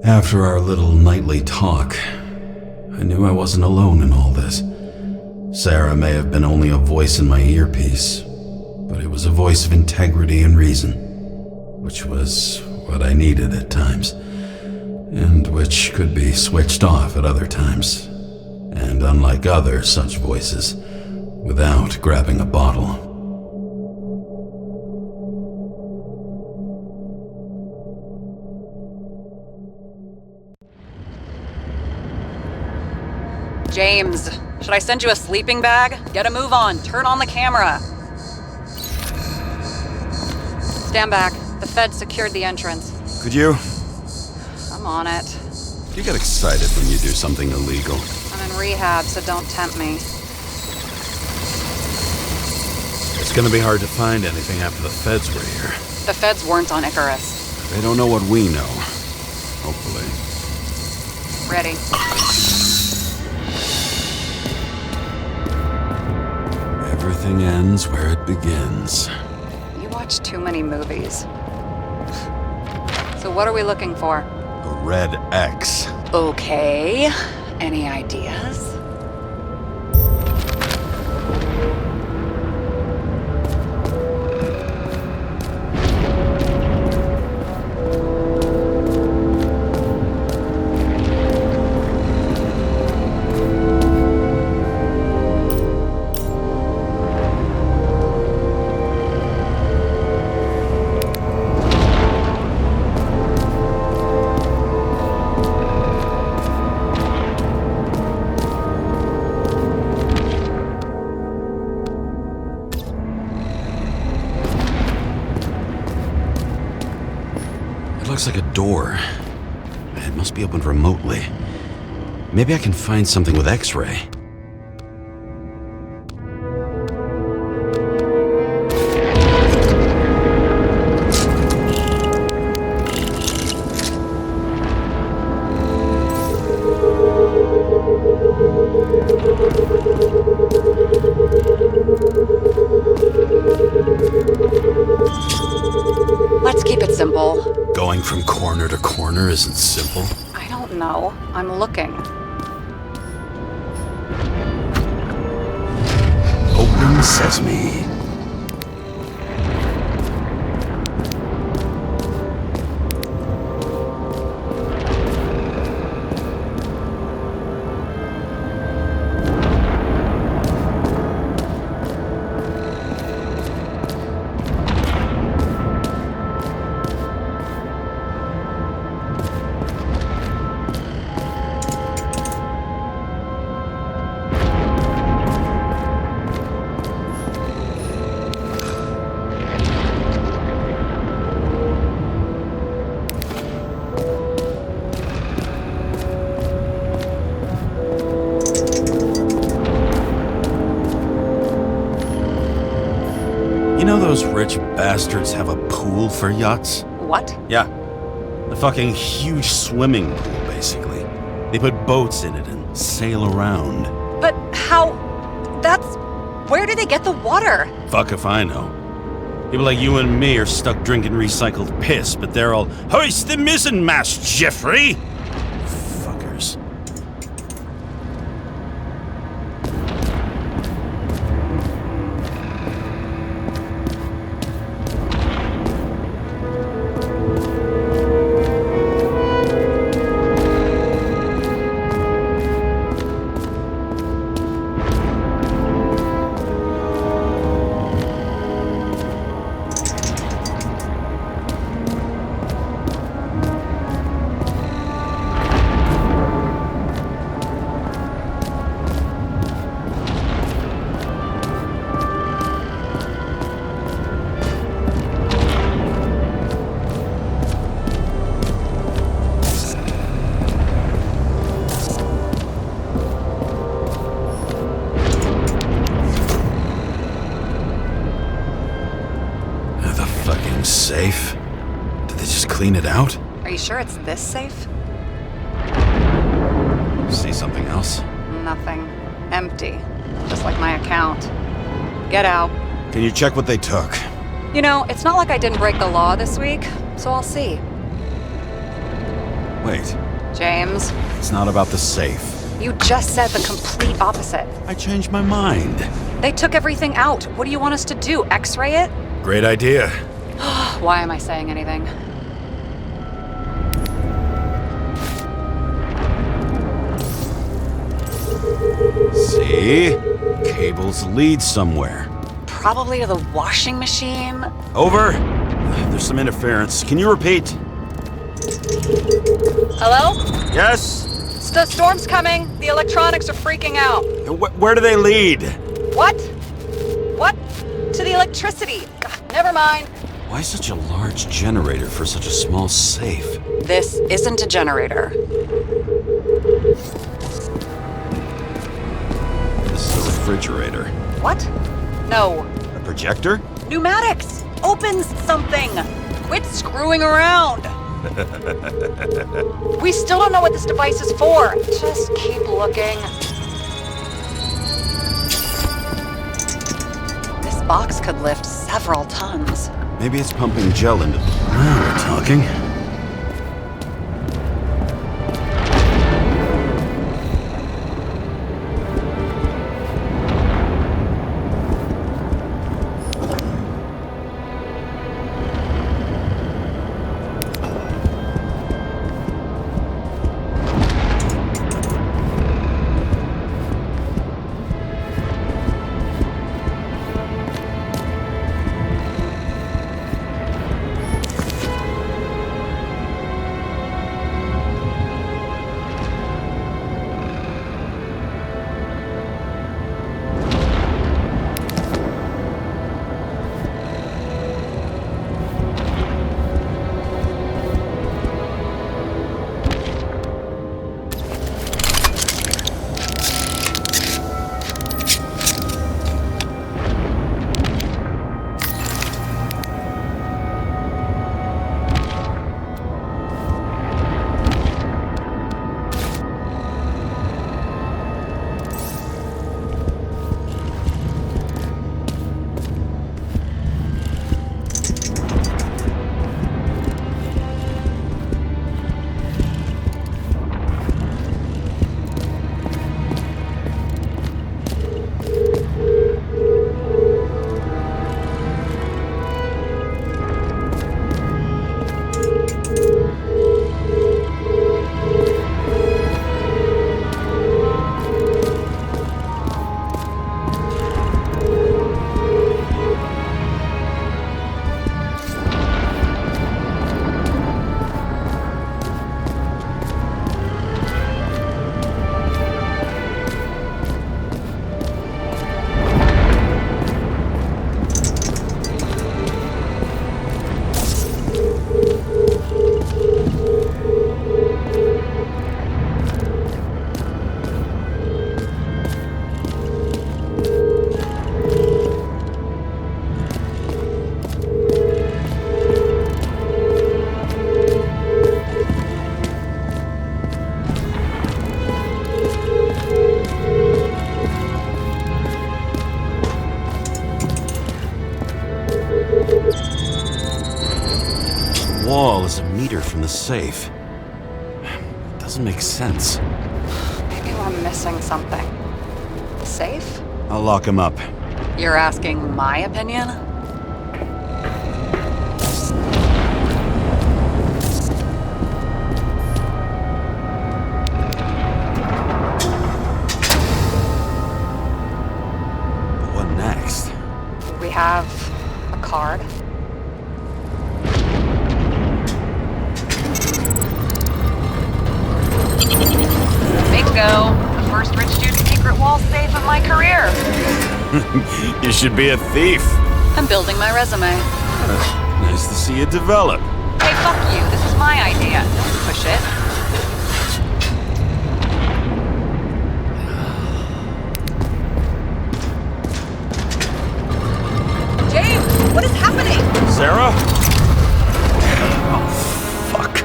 After our little nightly talk, I knew I wasn't alone in all this. Sera may have been only a voice in my earpiece, but it was a voice of integrity and reason, which was what I needed at times, and which could be switched off at other times, and unlike other such voices, without grabbing a bottle. James, should I send you a sleeping bag? Get a move on. Turn on the camera. Stand back. The Fed secured the entrance. Could you? I'm on it. You get excited when you do something illegal. I'm in rehab, so don't tempt me. It's gonna be hard to find anything after the Feds were here. The Feds weren't on Icarus. They don't know what we know. Hopefully. Ready. Everything ends where it begins. You watch too many movies. So what are we looking for? A red X. Okay. Any ideas? Looks like a door. It must be opened remotely. Maybe I can find something with X-ray. Let's keep it simple. Going from corner to corner isn't simple. I don't know. I'm looking. Open sesame. You know those rich bastards have a pool for yachts? What? Yeah. A fucking huge swimming pool, basically. They put boats in it and sail around. But how... Where do they get the water? Fuck if I know. People like you and me are stuck drinking recycled piss, but they're all, "Hoist the mizzenmast, Jeffrey!" Fuckers. Safe? Did they just clean it out? Are you sure it's this safe? See something else? Nothing. Empty. Just like my account. Get out. Can you check what they took? You know, it's not like I didn't break the law this week, so I'll see. Wait, James, it's not about the safe. you just said the complete opposite. I changed my mind. They took everything out. What do you want us to do? X-ray it? Great idea. Why am I saying anything? See? Cables lead somewhere. Probably to the washing machine. Over. There's some interference. Can you repeat? Hello? Yes? The storm's coming. The electronics are freaking out. Where do they lead? What? What? To the electricity. Ugh, never mind. Why such a large generator for such a small safe? This isn't a generator. This is a refrigerator. What? No. A projector? Pneumatics! Opens something! Quit screwing around! We still don't know what this device is for. Just keep looking. This box could lift several tons. Maybe it's pumping gel into... Now we're talking. Wall is a meter from the safe. It doesn't make sense. Maybe we're missing something. Safe? I'll lock him up. You're asking my opinion? What next? We have a card. Bingo! The first rich dude's secret wall safe of my career. You should be a thief. I'm building my resume. Nice to see you develop. Hey, fuck you. This is my idea. Don't push it. James, what is happening? Sarah? Oh, fuck.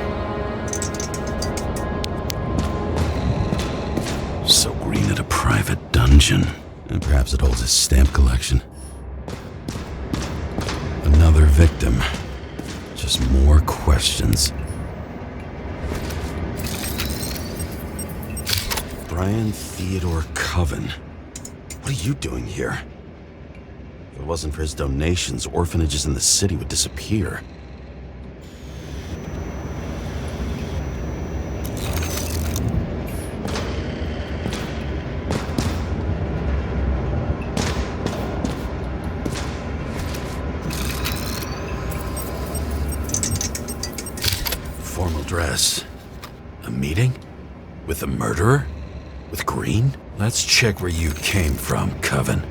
So Green at a private dungeon. And perhaps it holds his stamp collection. Another victim. Just more questions. Brian Theodore Coven. What are you doing here? If it wasn't for his donations, orphanages in the city would disappear. Formal dress. A meeting? With a murderer? With Green? Let's check where you came from, Coven.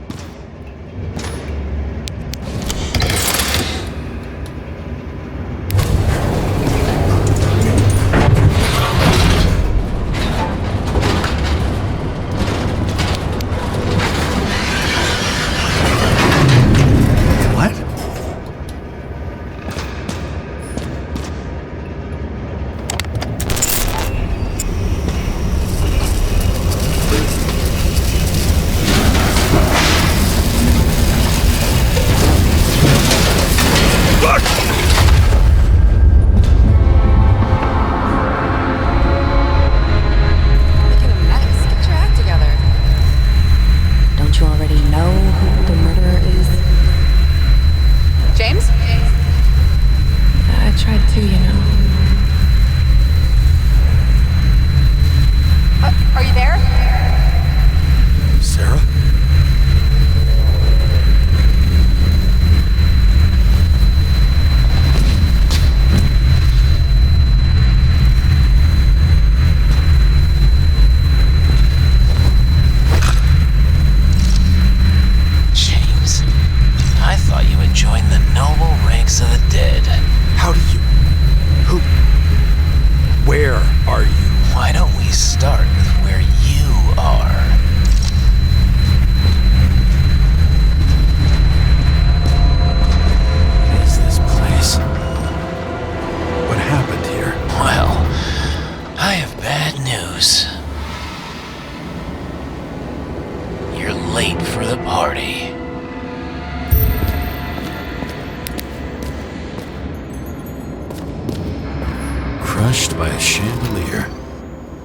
Crushed by a chandelier.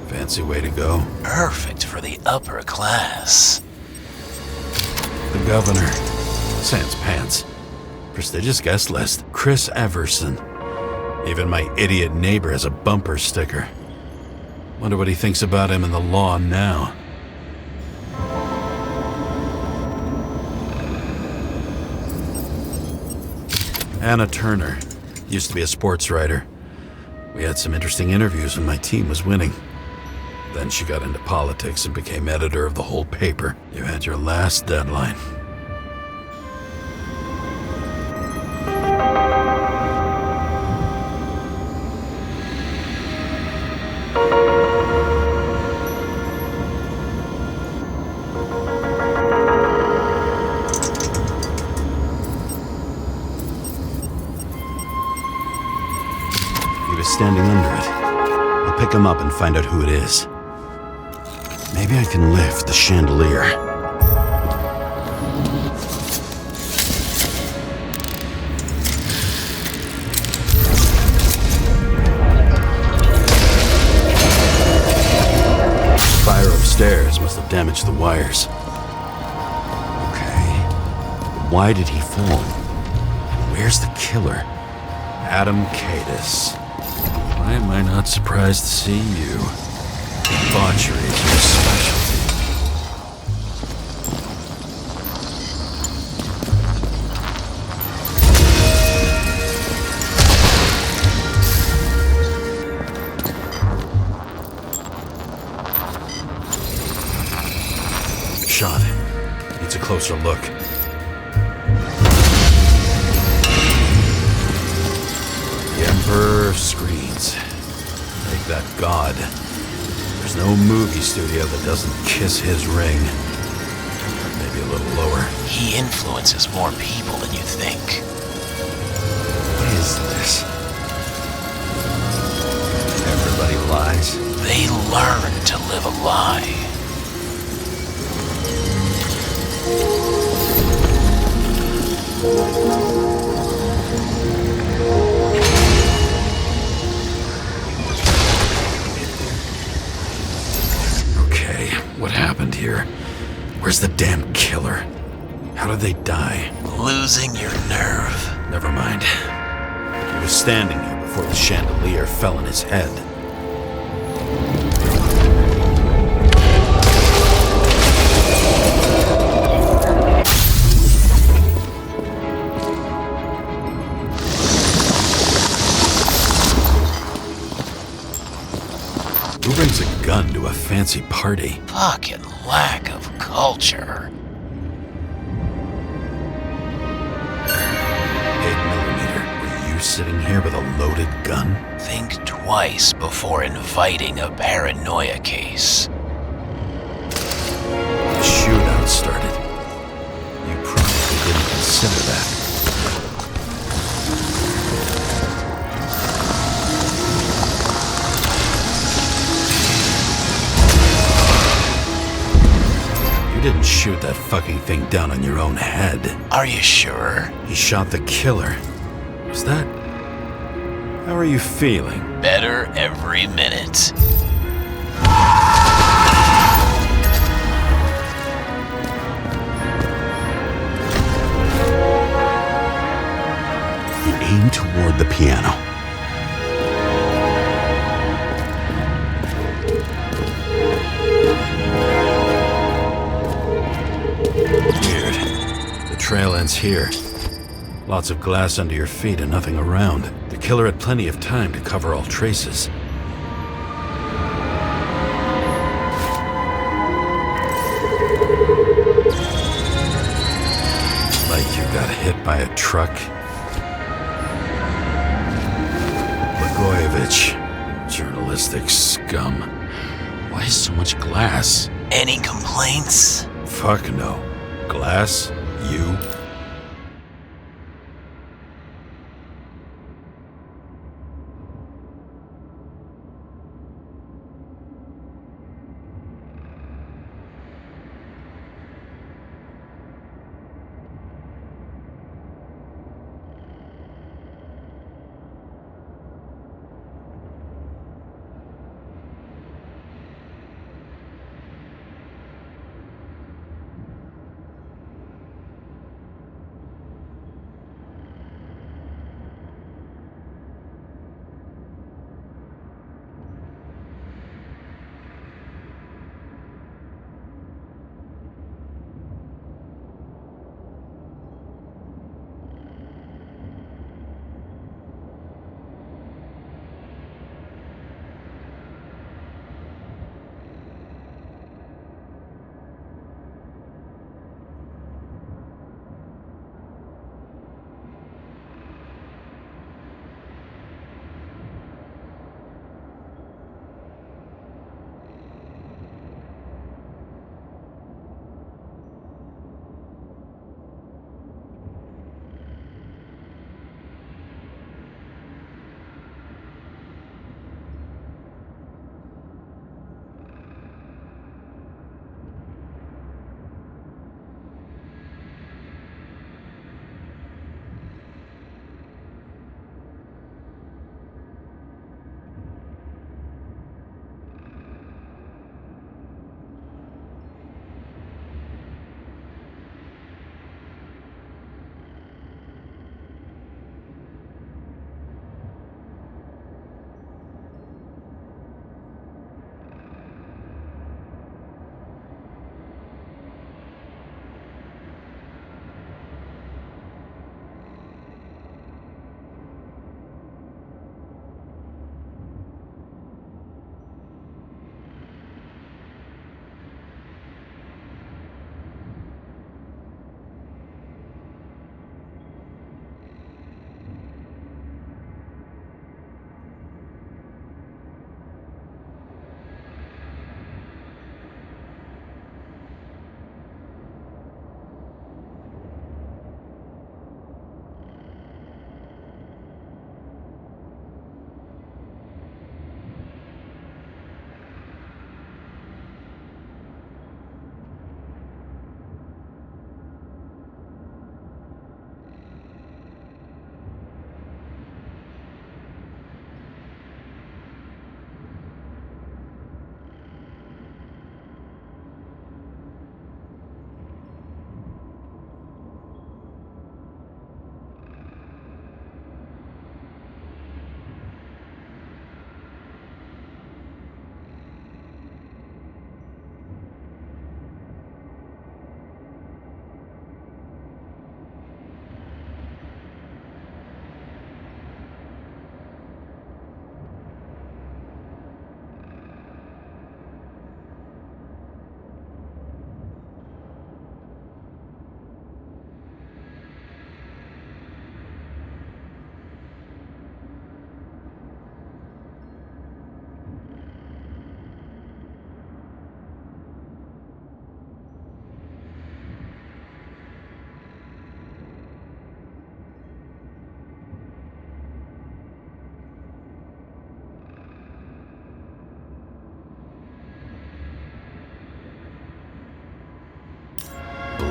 Fancy way to go. Perfect for the upper class. The governor. Sans pants. Prestigious guest list. Chris Everson. Even my idiot neighbor has a bumper sticker. Wonder what he thinks about him and the law now. Anna Turner. Used to be a sports writer. We had some interesting interviews when my team was winning. Then she got into politics and became editor of the whole paper. You had your last deadline. Standing under it. I'll pick him up and find out who it is. Maybe I can lift the chandelier. Fire upstairs must have damaged the wires. Okay. Why did he fall? And where's the killer? Adam Cadis. Why am I not surprised to see you? Debauchery is your specialty. Shot. Needs a closer look. The Emperor screens. Like that god. There's no movie studio that doesn't kiss his ring. Maybe a little lower. He influences more people than you think. What is this? Everybody lies. They learn to live a lie. Okay. happened here? Where's the damn killer? How did they die? Losing your nerve. Never mind. He was standing here before the chandelier fell on his head. Who brings a gun to a fancy party? Fucking lack of culture. 8mm. Were you sitting here with a loaded gun? Think twice before inviting a paranoia case. The shootout started. You probably didn't consider that. You didn't shoot that fucking thing down on your own head. Are you sure? He shot the killer. Was that... How are you feeling? Better every minute. Aim toward the piano. Weird. The trail ends here. Lots of glass under your feet and nothing around. The killer had plenty of time to cover all traces. Like you got hit by a truck. Blagojevich, journalistic scum. Why so much glass? Any complaints? Fuck no. Glass? You?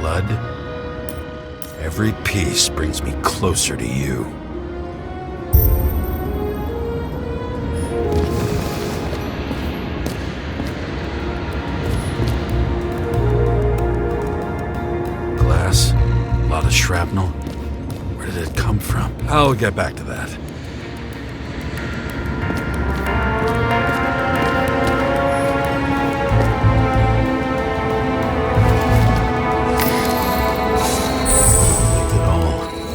blood. Every piece brings me closer to you. Glass, a lot of shrapnel. Where did it come from? I'll get back to that.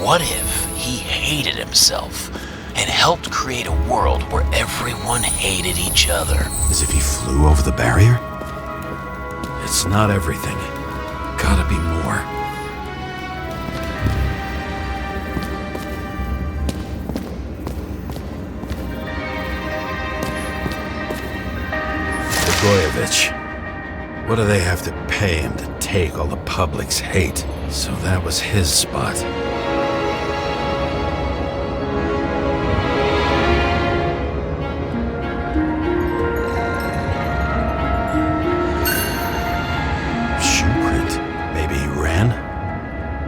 What if he hated himself and helped create a world where everyone hated each other? As if he flew over the barrier? It's not everything. Gotta be more. Blagojevich. What do they have to pay him to take all the public's hate? So that was his spot.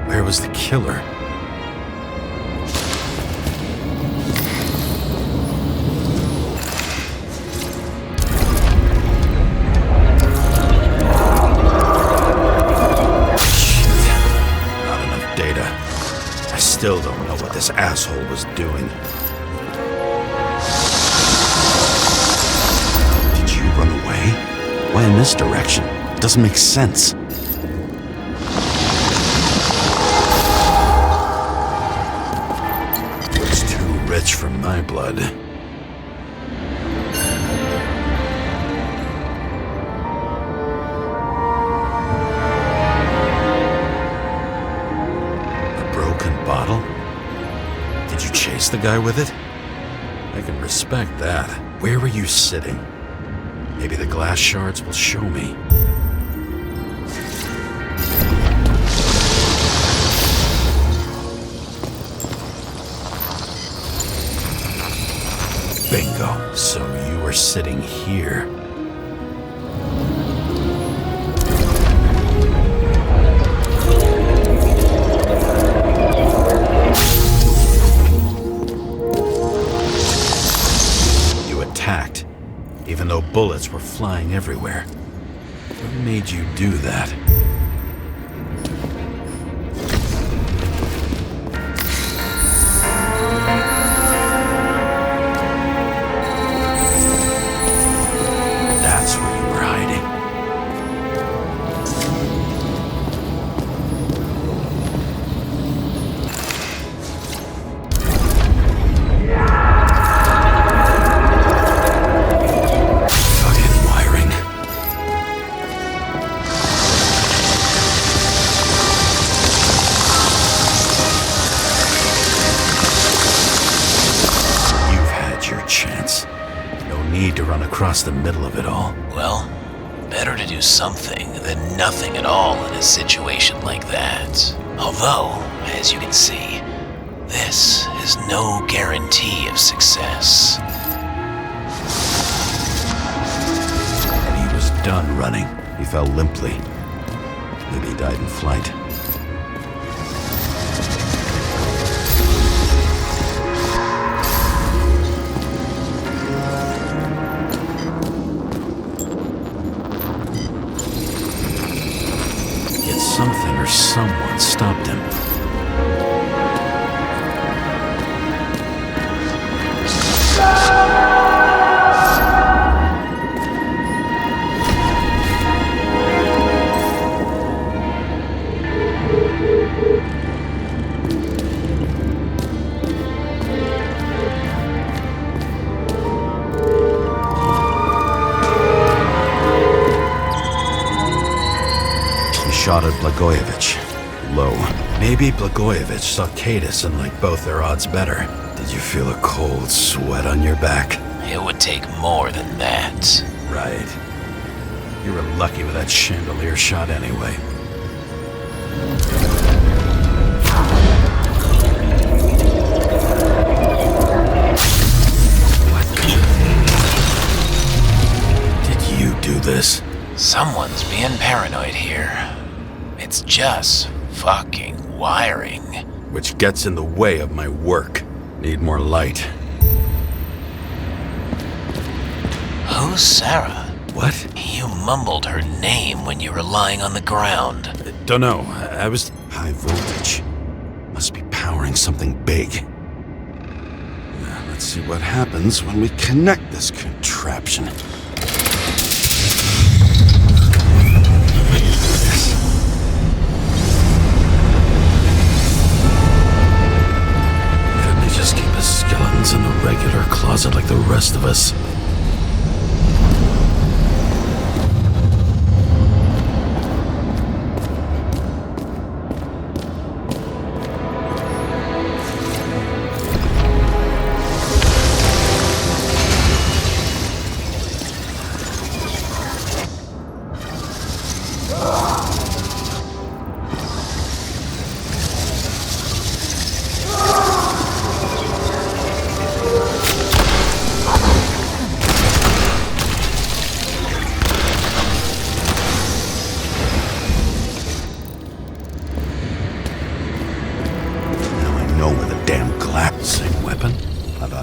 Where was the killer? Shit. Not enough data. I still don't know what this asshole was doing. Did you run away? Why in this direction? It doesn't make sense. Rich from my blood. A broken bottle? Did you chase the guy with it? I can respect that. Where were you sitting? Maybe the glass shards will show me. Bingo. So you were sitting here. You attacked, even though bullets were flying everywhere. What made you do that? Need to run across the middle of it all. Well, better to do something than nothing at all in a situation like that. Although, as you can see, this is no guarantee of success. And he was done running. He fell limply. Maybe he died in flight. Something or someone stopped him. Shot at Blagojevich. Low. Maybe Blagojevich saw Cadis and liked both their odds better. Did you feel a cold sweat on your back? It would take more than that. Right. You were lucky with that chandelier shot anyway. What? Did you do this? Someone's being paranoid here. It's just fucking wiring. Which gets in the way of my work. Need more light. Who's Sarah? What? You mumbled her name when you were lying on the ground. Don't know. I was... High voltage. Must be powering something big. Now, let's see what happens when we connect this contraption. Couldn't they just keep his skeletons in the regular closet like the rest of us?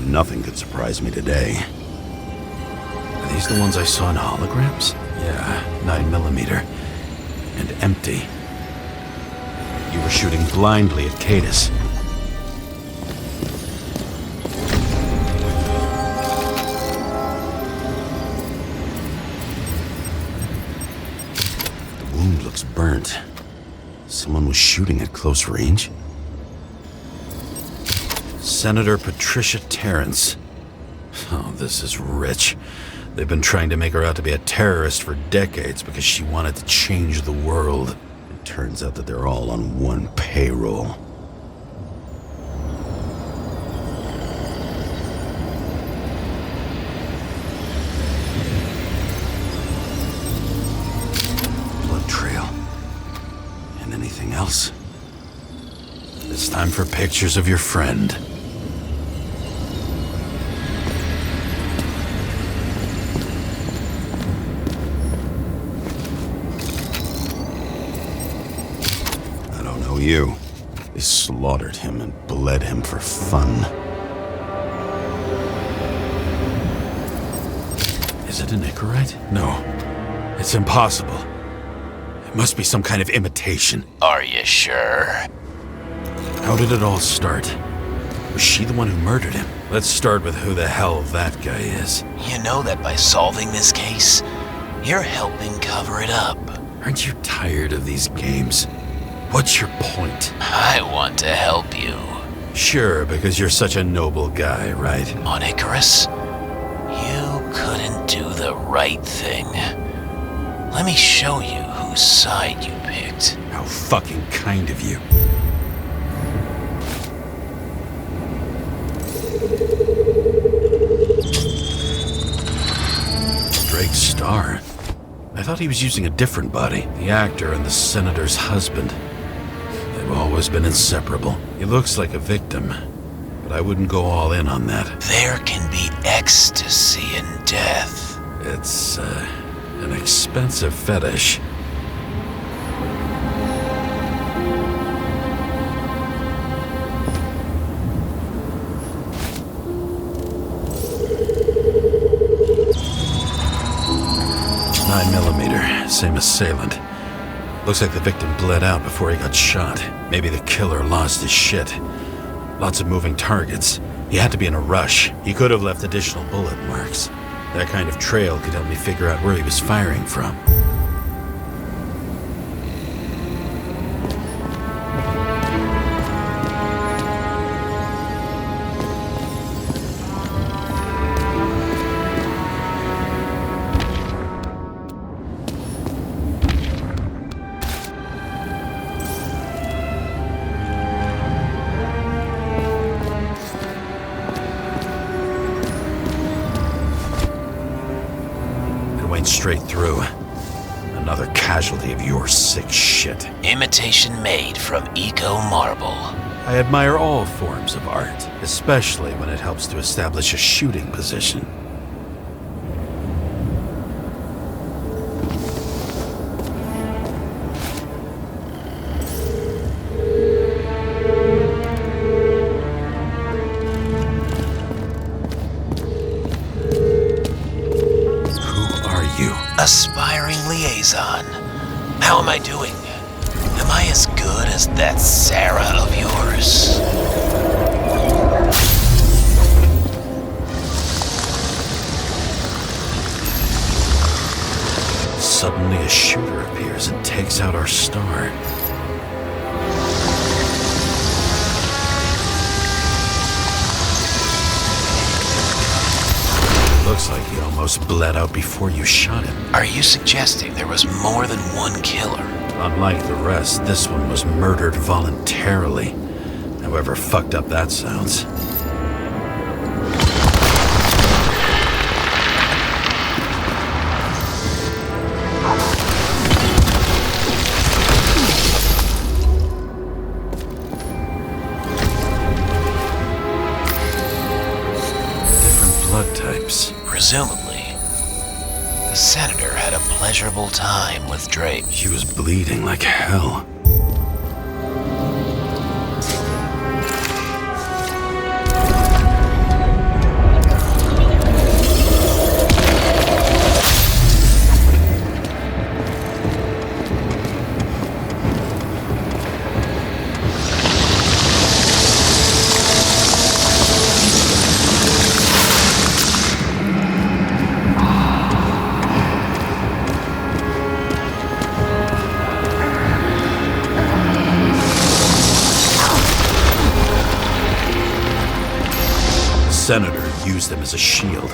Nothing could surprise me today. Are these the ones I saw in holograms? Yeah, 9mm. And empty. You were shooting blindly at Cadus. The wound looks burnt. Someone was shooting at close range? Senator Patricia Terrence. Oh, this is rich. They've been trying to make her out to be a terrorist for decades because she wanted to change the world. It turns out that they're all on one payroll. Blood trail. And anything else? It's time for pictures of your friend. You. They slaughtered him and bled him for fun. Is it an Icarite? No. It's impossible. It must be some kind of imitation. Are you sure? How did it all start? Was she the one who murdered him? Let's start with who the hell that guy is. You know that by solving this case, you're helping cover it up. Aren't you tired of these games? What's your point? I want to help you. Sure, because you're such a noble guy, right? On Icarus, you couldn't do the right thing. Let me show you whose side you picked. How fucking kind of you. Drake's star. I thought he was using a different body. The actor and the senator's husband. They've always been inseparable. He looks like a victim, but I wouldn't go all in on that. There can be ecstasy in death. It's, an expensive fetish. Same assailant. Looks like the victim bled out before he got shot. Maybe the killer lost his shit. Lots of moving targets. He had to be in a rush. He could have left additional bullet marks. That kind of trail could help me figure out where he was firing from. Straight through. Another casualty of your sick shit. Imitation made from eco marble. I admire all forms of art, especially when it helps to establish a shooting position. Aspiring liaison. How am I doing? Am I as good as that Sera of yours? Suddenly a shooter appears and takes out our star. Looks like he almost bled out before you shot him. Are you suggesting there was more than one killer? Unlike the rest, this one was murdered voluntarily. However fucked up that sounds. Different blood types. Presumably, the senator had a pleasurable time with Drake. She was bleeding like hell. The senator used them as a shield.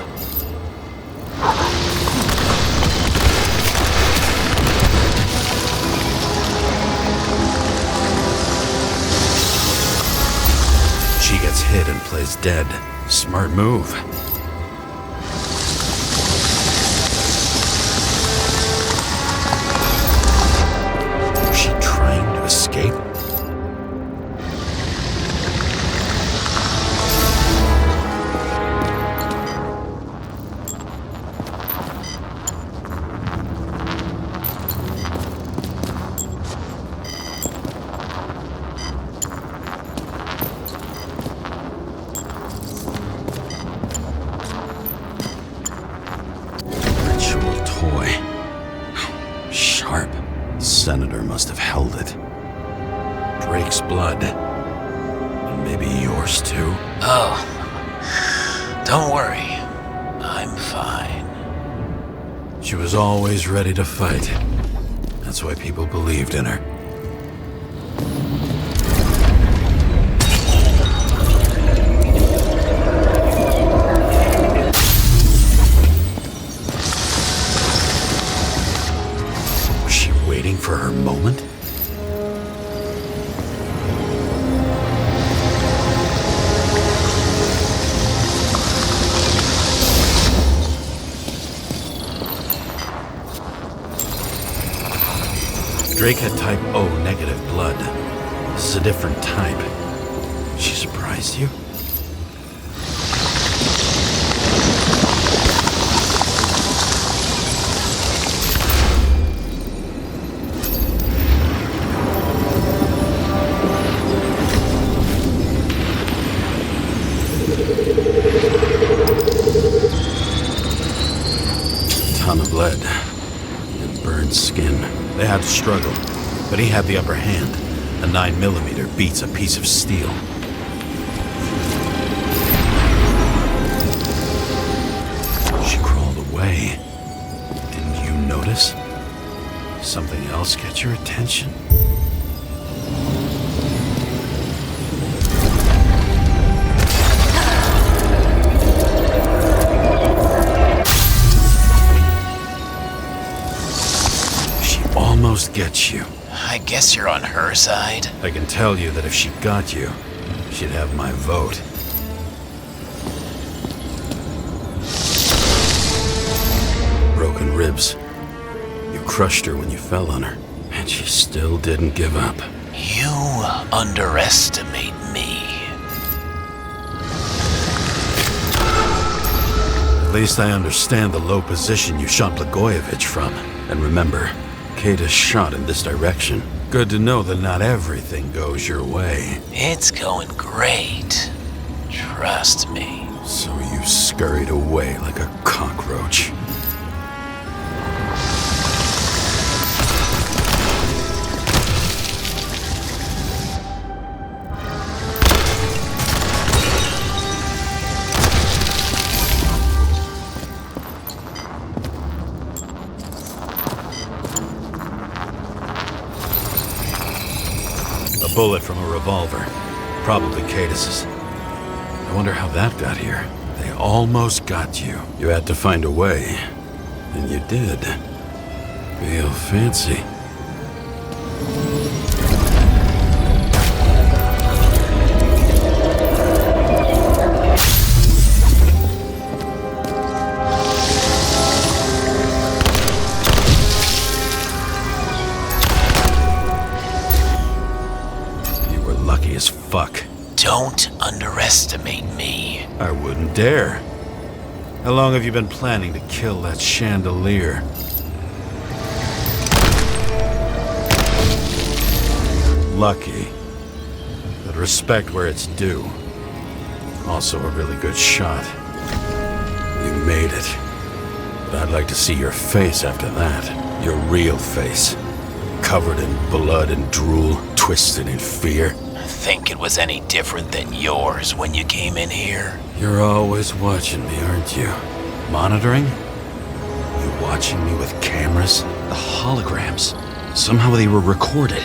She gets hit and plays dead. Smart move. Was she trying to escape? Sharp. The senator must have held it. Drake's blood. And maybe yours too? Oh, don't worry. I'm fine. She was always ready to fight. That's why people believed in her. Waiting for her moment? Drake had type O negative blood. This is a different type. She surprised you? Ton of lead and burned skin. They had to struggle, but he had the upper hand. A 9mm beats a piece of steel. She crawled away. Didn't you notice? Something else catch your attention? Almost gets you. I guess you're on her side. I can tell you that if she got you, she'd have my vote. Broken ribs. You crushed her when you fell on her, and she still didn't give up. You underestimate me. At least I understand the low position you shot Blagojevich from. And remember, Kata's shot in this direction. Good to know that not everything goes your way. It's going great. Trust me. So you scurried away like a cockroach. bullet from a revolver. Probably Cadis's. I wonder how that got here. They almost got you. You had to find a way. And you did. Real fancy. You were lucky as fuck. Don't underestimate me. I wouldn't dare. How long have you been planning to kill that chandelier? Lucky. But respect where it's due. Also a really good shot. You made it. But I'd like to see your face after that. Your real face. Covered in blood and drool, twisted in fear. Think it was any different than yours when you came in here? You're always watching me, aren't you? Monitoring? You watching me with cameras? The holograms. Somehow they were recorded.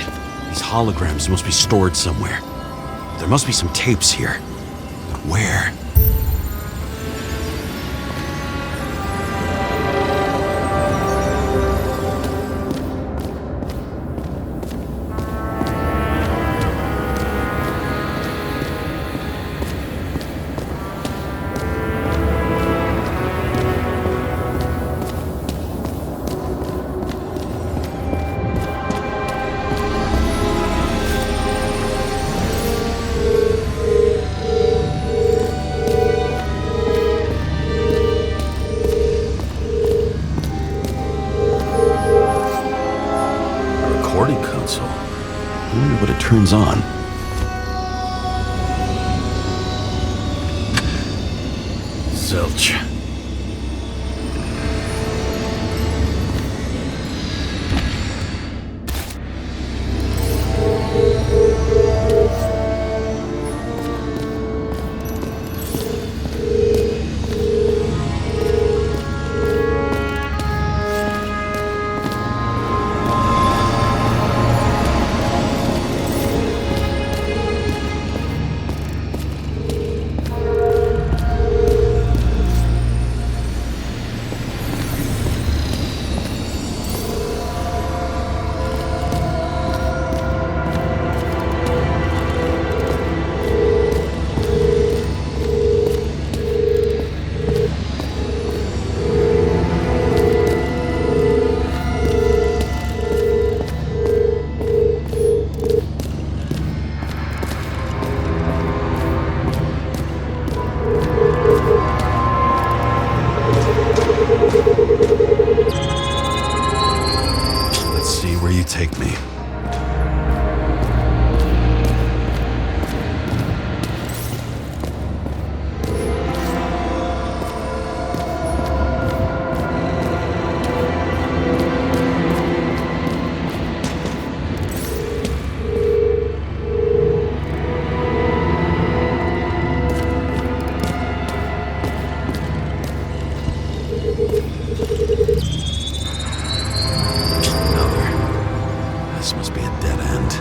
These holograms must be stored somewhere. There must be some tapes here. But where? Turns on. Zilch. Take me. This must be a dead end.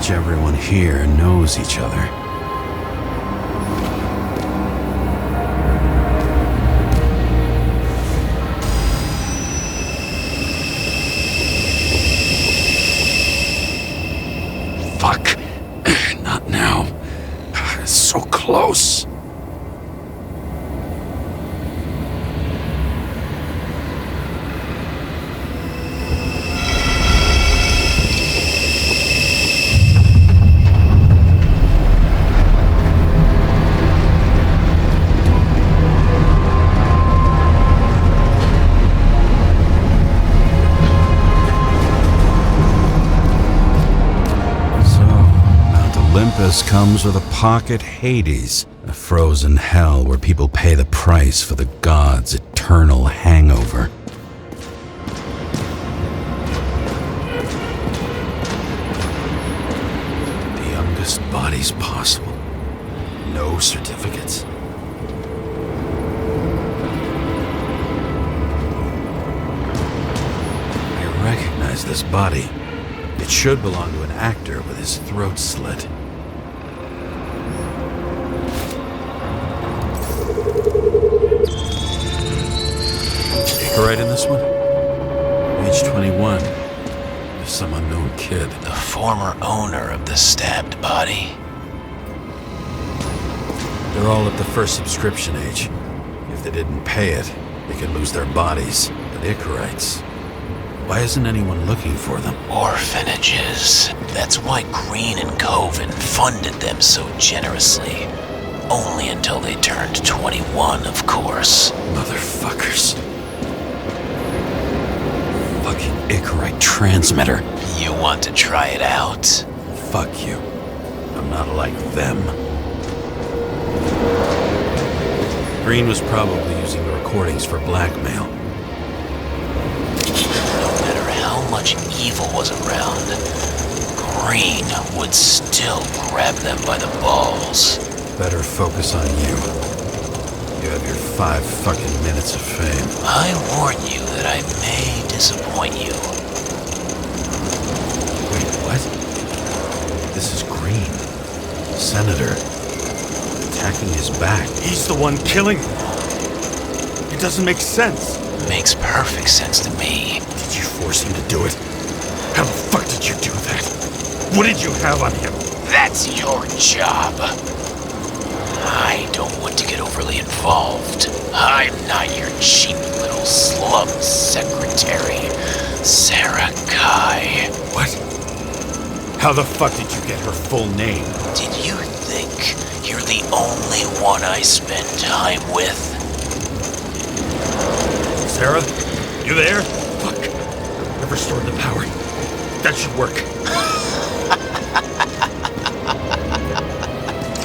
Everyone here knows each other. Fuck. Not now. It's so close. Olympus comes with a pocket Hades, a frozen hell where people pay the price for the gods' eternal hangover. The youngest bodies possible. No certificates. I recognize this body. It should belong to an actor with his throat slit. Right in this one? Age 21. There's some unknown kid. The former owner of the stabbed body. They're all at the first subscription age. If they didn't pay it, they could lose their bodies. But Icarites, why isn't anyone looking for them? Orphanages. That's why Green and Coven funded them so generously. Only until they turned 21, of course. Motherfuckers. Fucking Icarite transmitter. You want to try it out? Fuck you. I'm not like them. Green was probably using the recordings for blackmail. No matter how much evil was around, Green would still grab them by the balls. Better focus on you. You have your 5 fucking minutes of fame. I warn you that I may disappoint you. Wait, what? This is Green. Senator. Attacking his back. He's the one killing him. It doesn't make sense. Makes perfect sense to me. Did you force him to do it? How the fuck did you do that? What did you have on him? That's your job. I don't want to get overly involved. I'm not your cheap little slum secretary, Sarah Kai. What? How the fuck did you get her full name? Did you think you're the only one I spend time with? Sarah? You there? Fuck. I've restored the power. That should work.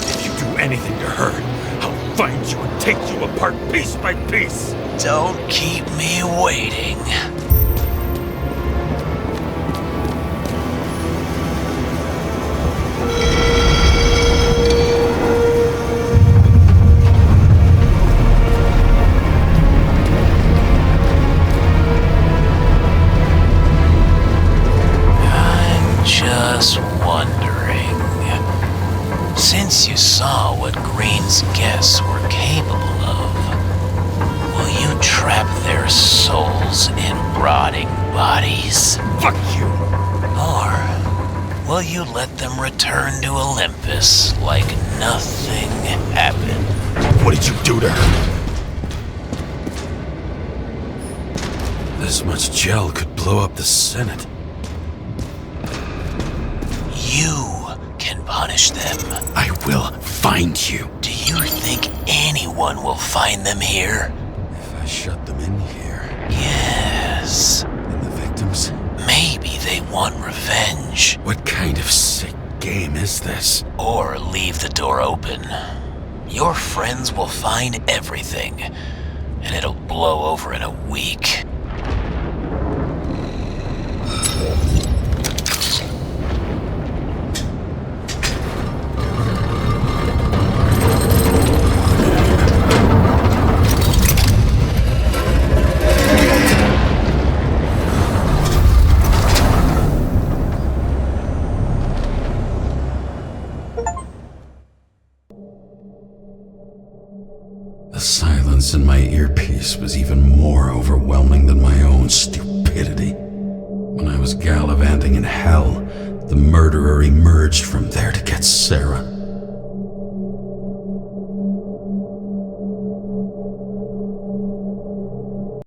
If you do anything to her, I'll find you and take you apart piece by piece. Don't keep me waiting. Just wondering, since you saw what Green's guests were capable of, will you trap their souls in rotting bodies? Fuck you! Or will you let them return to Olympus like nothing happened? What did you do to her? This much gel could blow up the Senate. You can punish them. I will find you. Do you think anyone will find them here? If I shut them in here, Yes. and the victims? Maybe they want revenge. What kind of sick game is this? Or leave the door open. Your friends will find everything, and it'll blow over in a week. The silence in my earpiece was even more overwhelming than my own stupidity. When I was gallivanting in hell, the murderer emerged from there to get Sarah.